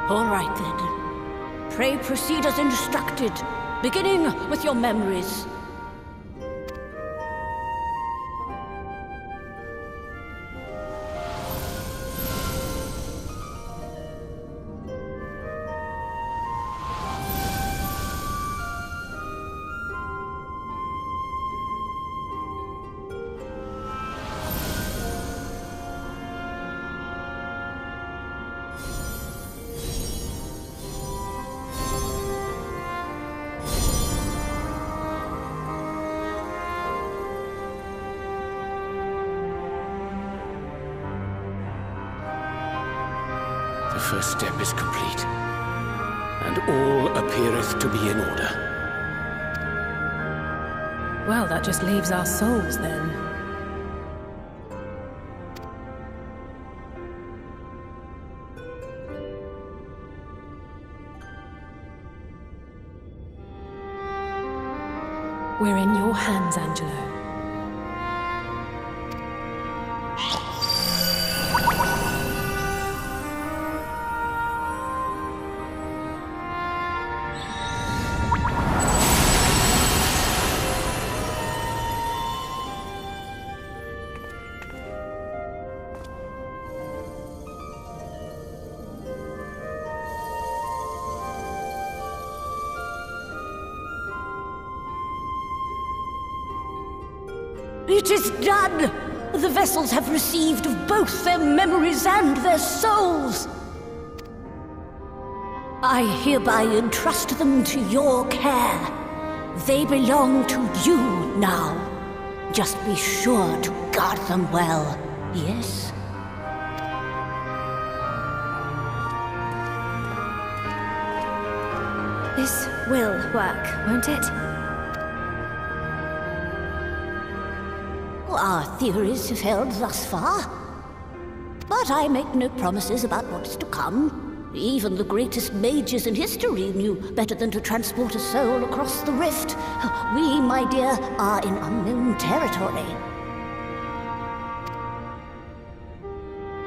All right then. Pray proceed as instructed, beginning with your memories. The first step is complete, and all appeareth to be in order. Well, that just leaves our souls, then. We're in your hands, Angelo. It is done! The vessels have received both their memories and their souls! I hereby entrust them to your care. They belong to you now. Just be sure to guard them well, yes? This will work, won't it? Our theories have held thus far. But I make no promises about what's to come. Even the greatest mages in history knew better than to transport a soul across the rift. We, my dear, are in unknown territory.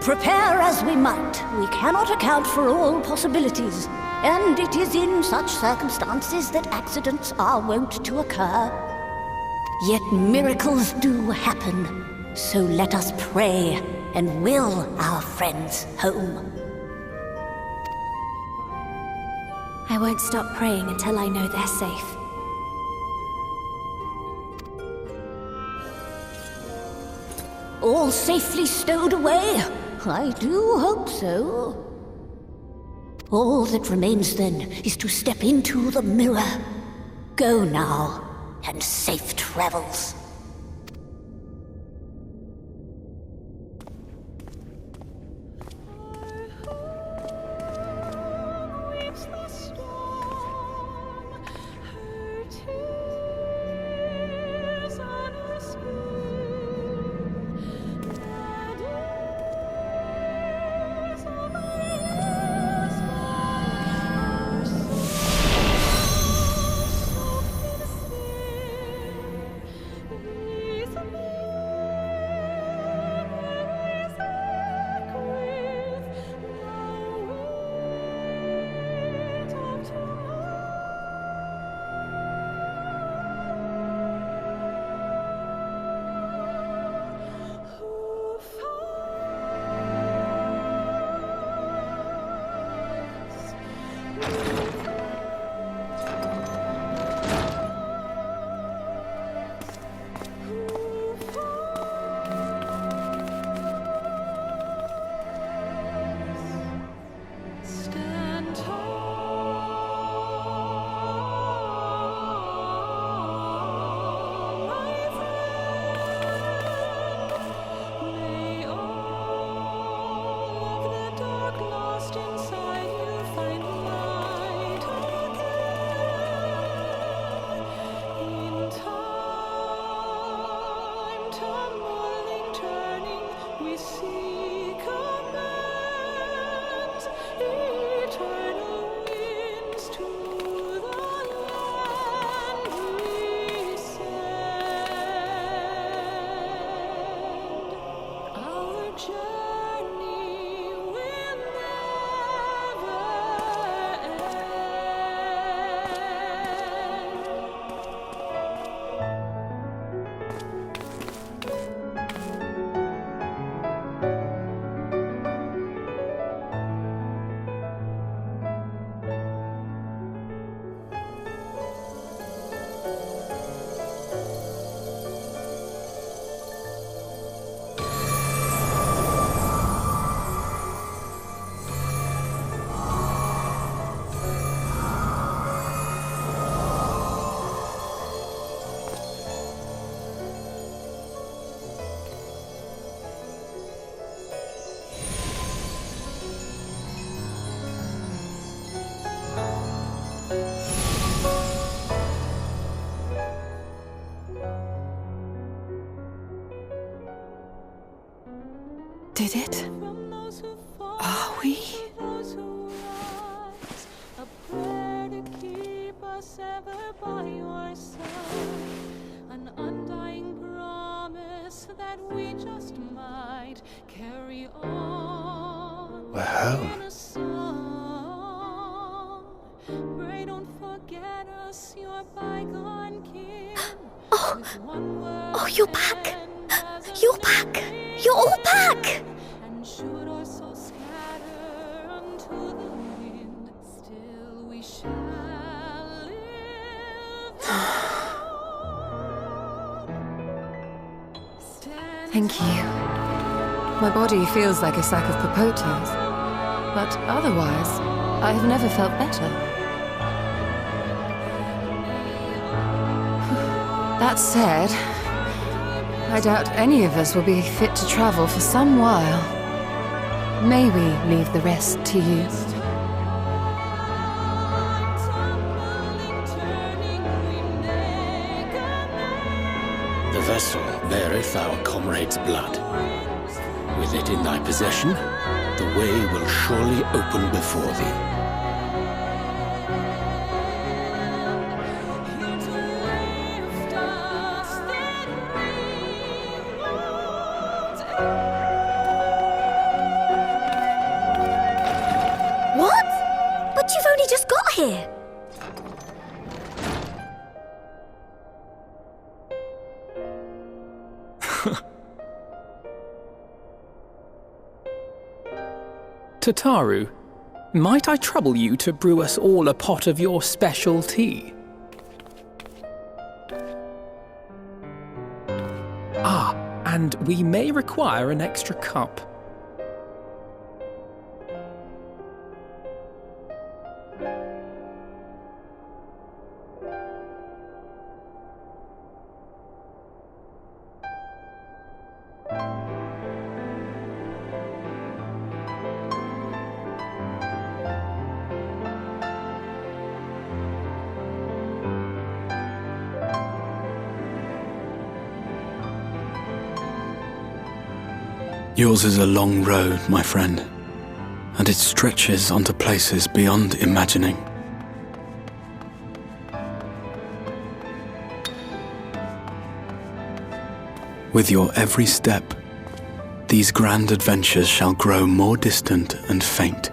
Prepare as we might, we cannot account for all possibilities. And it is in such circumstances that accidents are wont to occur. Yet miracles do happen, so let us pray and will our friends home. I won't stop praying until I know they're safe. All safely stowed away? I do hope so. All that remains then is to step into the mirror. Go now. And safe travels. did it? Are we? An undying promise that we just might carry on. We're home. In a song. Pray don't forget us, your bygone kin. Oh, you're back! You're back! You're all back! And should our souls scatter unto the wind, still we shall live on. Thank you. My body feels like a sack of popotos, but otherwise, I have never felt better. That said, I doubt any of us will be fit to travel for some while. May we leave the rest to you? The vessel beareth our comrade's blood. With it in thy possession, the way will surely open before thee. What? But you've only just got here! Tataru, might I trouble you to brew us all a pot of your special tea? Ah, and we may require an extra cup. Yours is a long road, my friend, and it stretches onto places beyond imagining. With your every step, these grand adventures shall grow more distant and faint.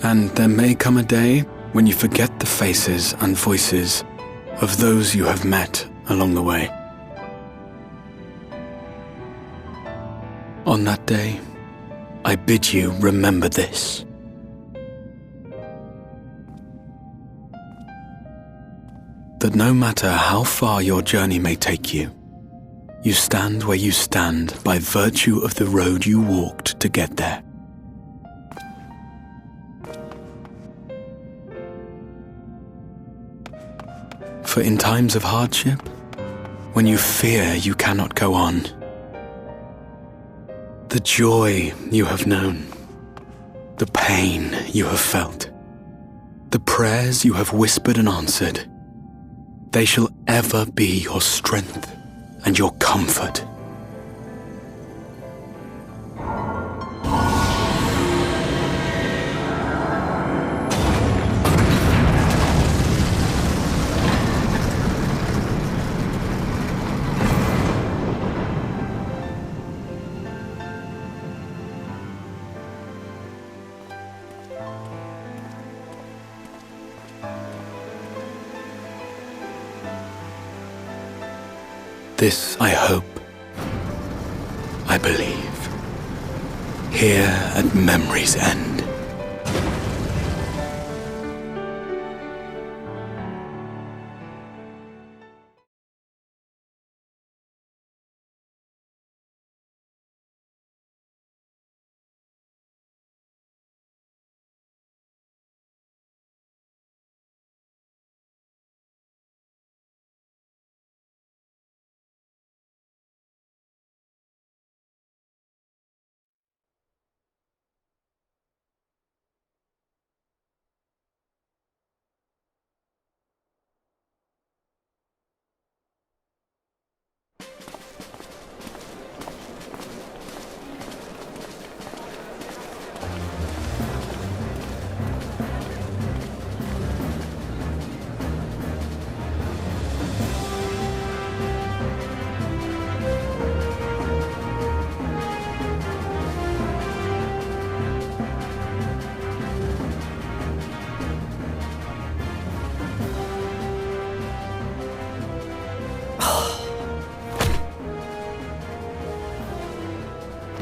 And there may come a day when you forget the faces and voices of those you have met along the way. On that day, I bid you remember this. That no matter how far your journey may take you, you stand where you stand by virtue of the road you walked to get there. For in times of hardship, when you fear you cannot go on, the joy you have known, the pain you have felt, the prayers you have whispered and answered, they shall ever be your strength and your comfort. This I hope, I believe, here at memory's end.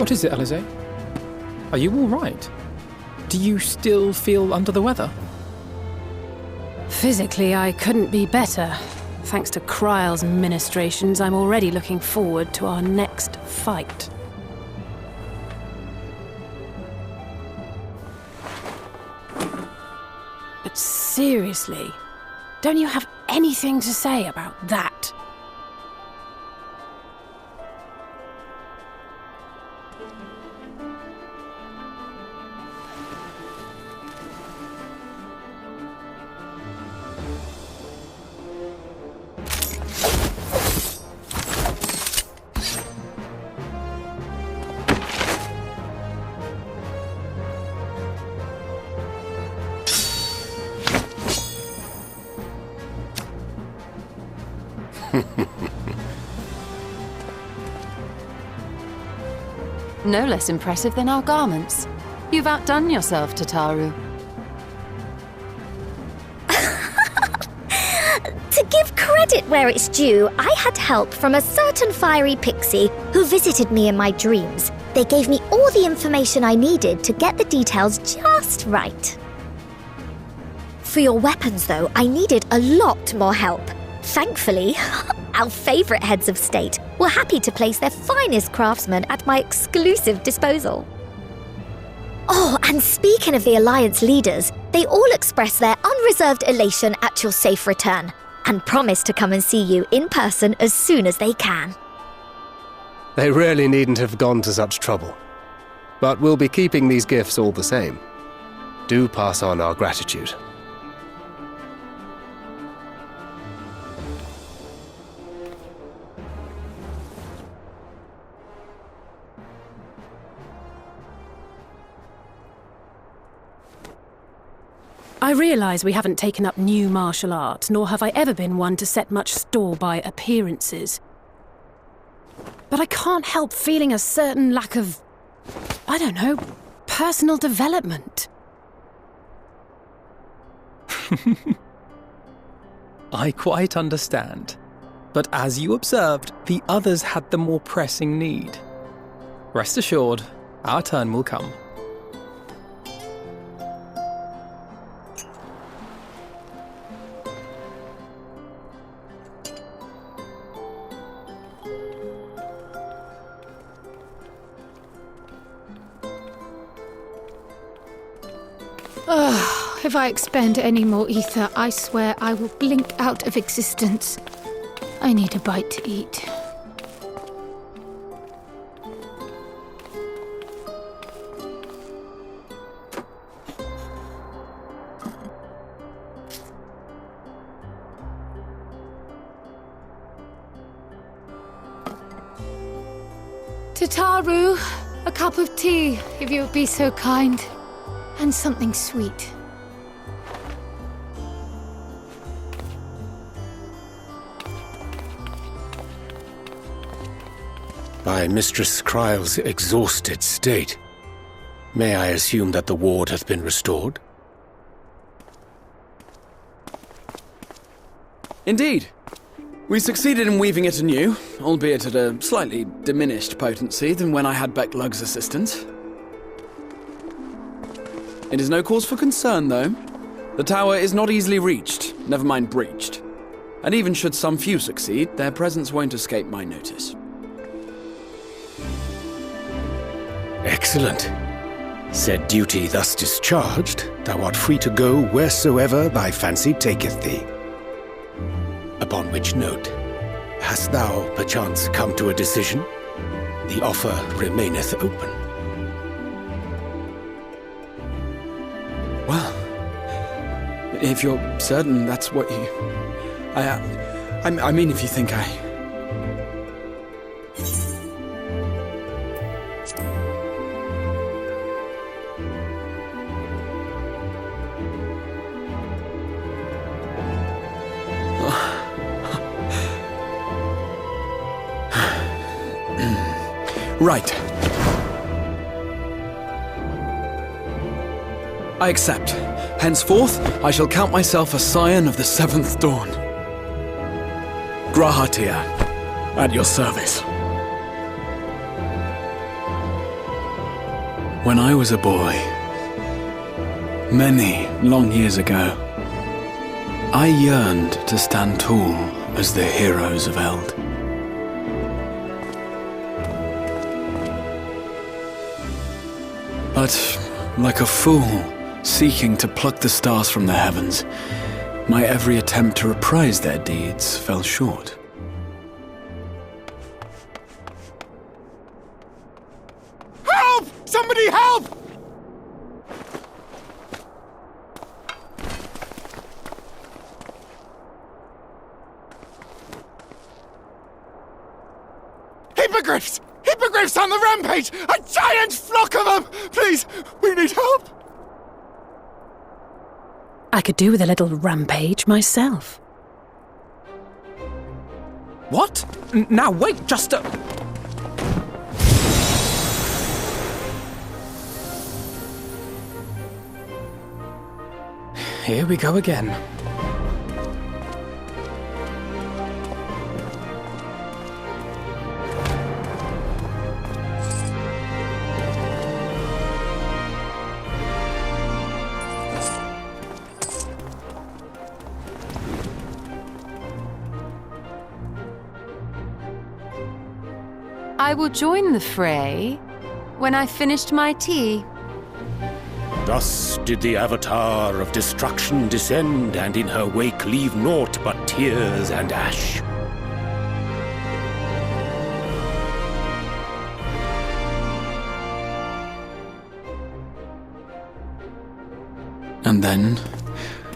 What is it, Alize? Are you all right? Do you still feel under the weather? Physically, I couldn't be better. Thanks to Kryle's ministrations, I'm already looking forward to our next fight. But seriously, don't you have anything to say about that? No less impressive than our garments. You've outdone yourself, Tataru. To give credit where it's due, I had help from a certain fiery pixie who visited me in my dreams. They gave me all the information I needed to get the details just right. For your weapons, though, I needed a lot more help. Thankfully, our favourite heads of state were happy to place their finest craftsmen at my exclusive disposal. Oh, and speaking of the Alliance leaders, they all expressed their unreserved elation at your safe return, and promised to come and see you in person as soon as they can. They really needn't have gone to such trouble. But we'll be keeping these gifts all the same. Do pass on our gratitude. I realise we haven't taken up new martial arts, nor have I ever been one to set much store by appearances. But I can't help feeling a certain lack of, I don't know, personal development. I quite understand. But as you observed, the others had the more pressing need. Rest assured, our turn will come. If I expend any more ether, I swear I will blink out of existence. I need a bite to eat. Tataru, a cup of tea, if you would be so kind. And something sweet. By Mistress Kryle's exhausted state, may I assume that the ward hath been restored? Indeed. We succeeded in weaving it anew, albeit at a slightly diminished potency than when I had Becklug's assistance. It is no cause for concern, though. The tower is not easily reached, never mind breached. And even should some few succeed, their presence won't escape my notice. Excellent. Said duty thus discharged, thou art free to go wheresoever thy fancy taketh thee. Upon which note, hast thou perchance come to a decision? The offer remaineth open. Well, if you're certain that's what you... I mean, if you think I... Right. I accept. Henceforth, I shall count myself a scion of the seventh dawn. Grahatia, at your service. When I was a boy, many long years ago, I yearned to stand tall as the heroes of Eld. But, like a fool seeking to pluck the stars from the heavens, my every attempt to reprise their deeds fell short. Help! Somebody help! Hippogriffs! Hippogriffs on the rampage! A giant flock of them! Please, we need help! I could do with a little rampage myself. What? Now wait just a... Here we go again. I will join the fray when I've finished my tea. Thus did the Avatar of Destruction descend, and in her wake leave naught but tears and ash. And then,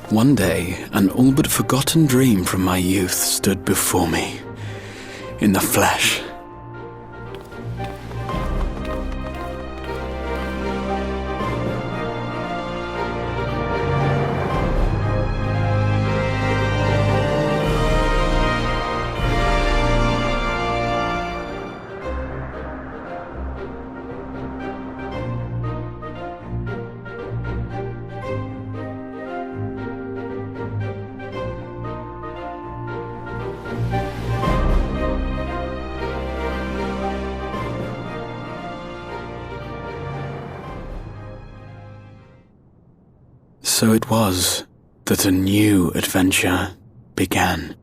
one day, an all but forgotten dream from my youth stood before me, in the flesh. So it was that a new adventure began.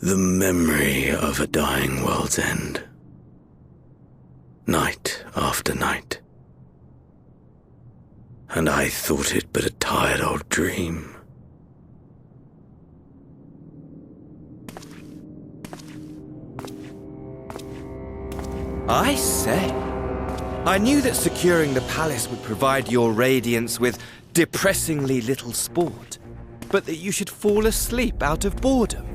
The memory of a dying world's end. Night after night. And I thought it but a tired old dream. I say, I knew that securing the palace would provide your radiance with depressingly little sport, but that you should fall asleep out of boredom.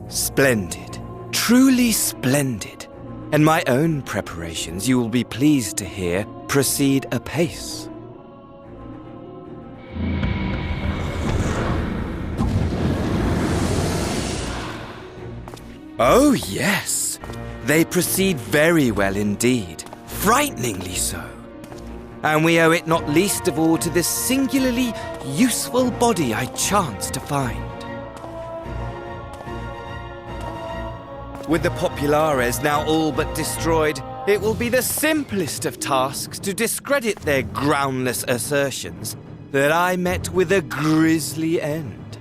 Splendid, truly splendid. And my own preparations, you will be pleased to hear, proceed apace. Oh, yes. They proceed very well indeed. Frighteningly so. And we owe it not least of all to this singularly useful body I chanced to find. With the Populares now all but destroyed, it will be the simplest of tasks to discredit their groundless assertions that I met with a grisly end.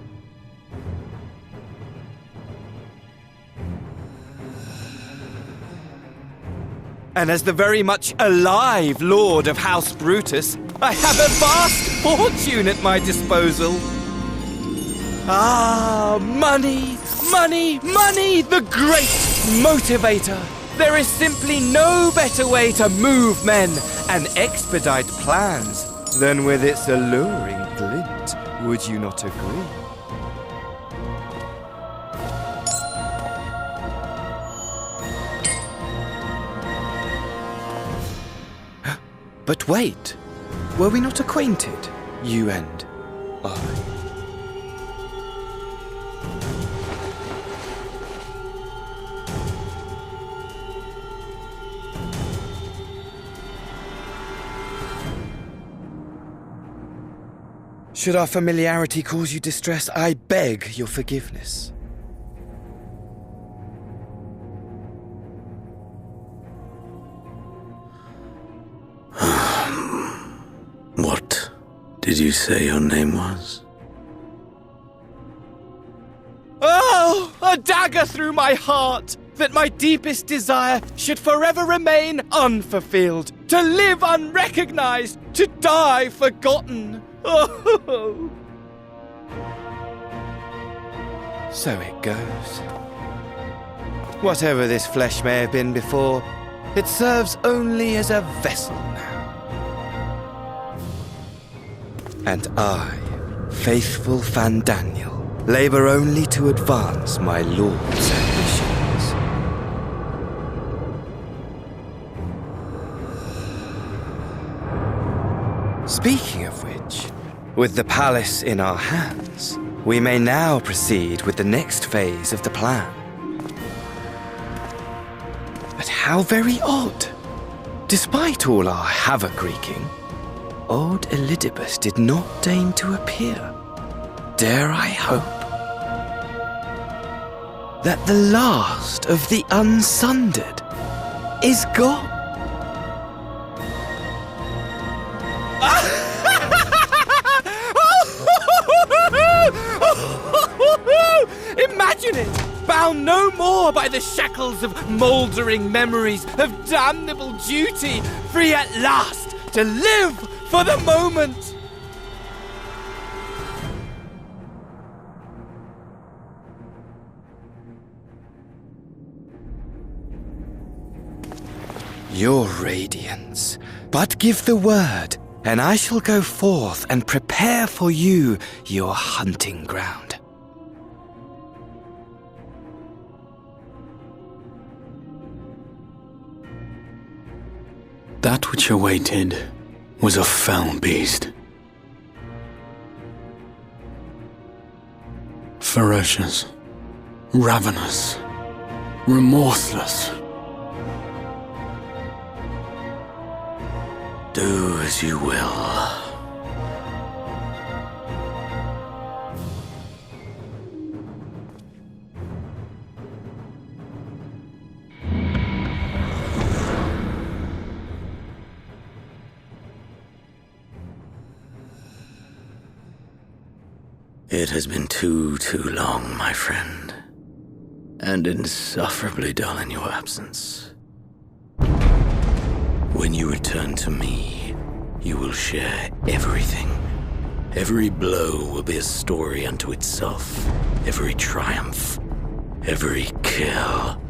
And as the very much alive Lord of House Brutus, I have a vast fortune at my disposal. Ah, money! Money, money, the great motivator! There is simply no better way to move men and expedite plans than with its alluring glint. Would you not agree? But wait, were we not acquainted, you and I? Should our familiarity cause you distress, I beg your forgiveness. What did you say your name was? Oh, a dagger through my heart, that my deepest desire should forever remain unfulfilled, to live unrecognized, to die forgotten. Oh. So it goes. Whatever this flesh may have been before, it serves only as a vessel now. And I, faithful Fandaniel, labor only to advance my lord's ambitions. Speaking of which, with the palace in our hands, we may now proceed with the next phase of the plan. But how very odd! Despite all our havoc-wreaking, old Elidibus did not deign to appear. Dare I hope that the last of the unsundered is gone? Imagine it! Bound no more by the shackles of mouldering memories of damnable duty, free at last to live for the moment! Your radiance, but give the word, and I shall go forth and prepare for you your hunting ground. That which awaited was a fell beast. Ferocious, ravenous, remorseless. Do as you will. It has been too long, my friend, and insufferably dull in your absence. When you return to me, you will share everything. Every blow will be a story unto itself. Every triumph, every kill.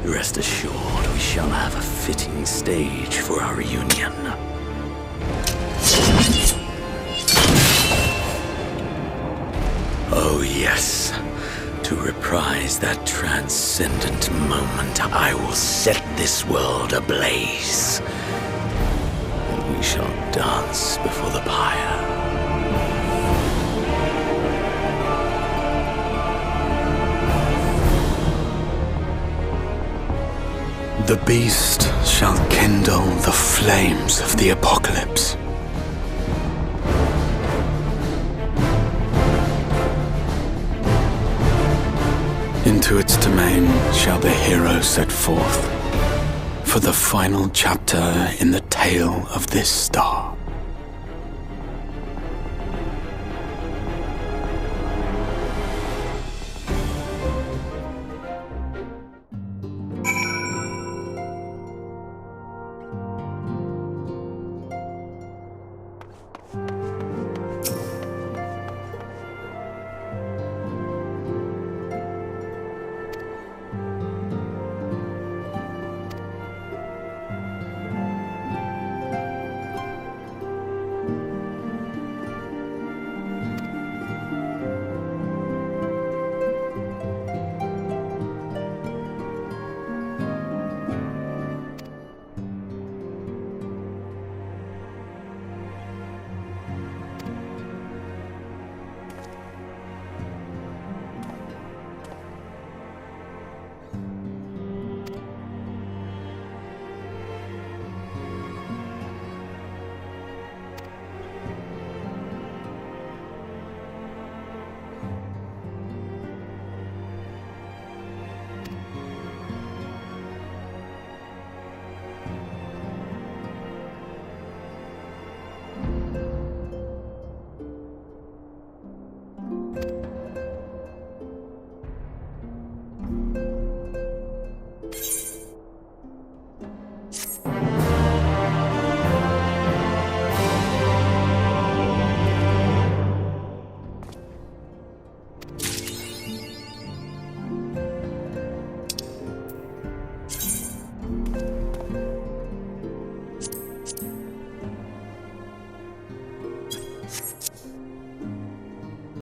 Rest assured, we shall have a fitting stage for our reunion. Oh yes, to reprise that transcendent moment, I will set this world ablaze. And we shall dance before the pyre. The beast shall kindle the flames of the apocalypse. Into its domain shall the hero set forth for the final chapter in the tale of this star.